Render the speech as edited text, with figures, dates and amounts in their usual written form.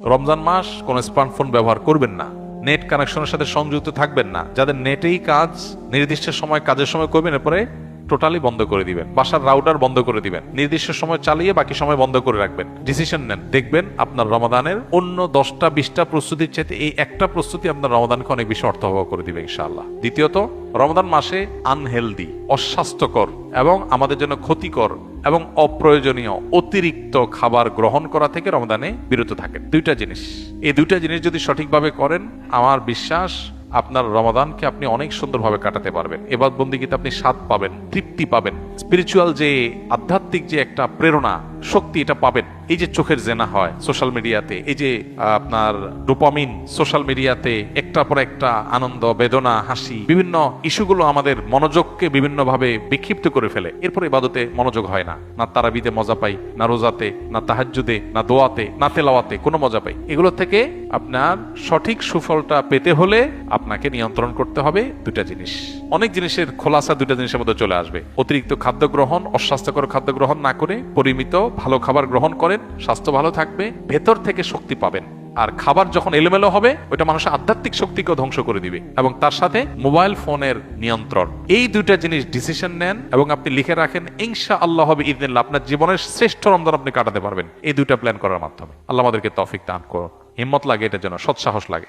রমজান মাস কোনো স্মার্টফোন ব্যবহার করবেন না, নেট কানেকশনের সাথে সংযুক্ত থাকবেন না। যাদের নেটেই কাজ, নির্দিষ্ট সময় কাজের সময় করবেন, এরপরে টোটালি বন্ধ করে দিবেন। বাসার রাউটার বন্ধ করে দিবেন, নির্দিষ্ট সময় চালিয়ে বাকি সময় বন্ধ করে রাখবেন। ডিসিশন নেন, দেখবেন আপনার রমাদানের অন্য 10টা 20টা প্রস্তুতির চাইতে এই একটা প্রস্তুতি আপনার রমাদানকে অনেক বেশি অর্থবহ করে দিবে ইনশাআল্লাহ। দ্বিতীয়ত, রমাদান মাসে আনহেলদি, অস্বাস্থ্যকর এবং আমাদের জন্য ক্ষতিকর এবং অপ্রয়োজনীয় অতিরিক্ত খাবার গ্রহণ করা থেকে রমাদানে বিরত থাকেন। দুইটা জিনিস, এই দুইটা জিনিস যদি সঠিকভাবে করেন, আমার বিশ্বাস আপনার রমাদানকে আপনি অনেক সুন্দরভাবে কাটাতে পারবেন। এবাদত বন্দেগীতে আপনি স্বাদ পাবেন, তৃপ্তি পাবেন, স্পিরিচুয়াল যে আধ্যাত্মিক যে একটা প্রেরণা, শক্তি, এটা পাবেন। এই যে চোখের জেনা হয় সোশ্যাল মিডিয়াতে, এই যে আপনার ডোপামিন সোশ্যাল মিডিয়াতে একটার পর একটা আনন্দ, বেদনা, হাসি, বিভিন্ন ইস্যুগুলো আমাদের মনোযোগকে বিভিন্নভাবে বিক্ষিপ্ত করে ফেলে। এরপর ইবাদতে মনোযোগ হয় না, না তারাবিতে মজা পাই, না রোজাতে, না তাহাজ্জুদে, না দোয়াতে, না তেলাওয়াতে কোনো মজা পাই। এগুলো থেকে আপনার সঠিক সুফলটা পেতে হলে আপনাকে নিয়ন্ত্রণ করতে হবে দুটা জিনিস। অনেক জিনিসের খোলাসা দুটা জিনিসের মধ্যে চলে আসবে। অতিরিক্ত খাদ্য গ্রহণ, অস্বাস্থ্যকর খাদ্য গ্রহণ না করে পরিমিত ভালো খাবার গ্রহণ করেন, স্বাস্থ্য ভালো থাকবে, ভেতর থেকে শক্তি পাবেন। আর খাবার যখন এলোমেলো হবে, ওইটা মানুষের আধ্যাত্মিক শক্তিকেও ধ্বংস করে দিবে। এবং তার সাথে মোবাইল ফোনের নিয়ন্ত্রণ, এই দুইটা জিনিস ডিসিশন নেন এবং আপনি লিখে রাখেন, ইনশাআল্লাহ হবে ইদনিল্লাহ আপনার জীবনের শ্রেষ্ঠ রমজান আপনি কাটাতে পারবেন এই দুইটা প্ল্যান করার মাধ্যমে। আল্লাহ আমাদেরকে তৌফিক দান করুন, হিম্মত লাগে এটার জন্য, সৎসাহস লাগে।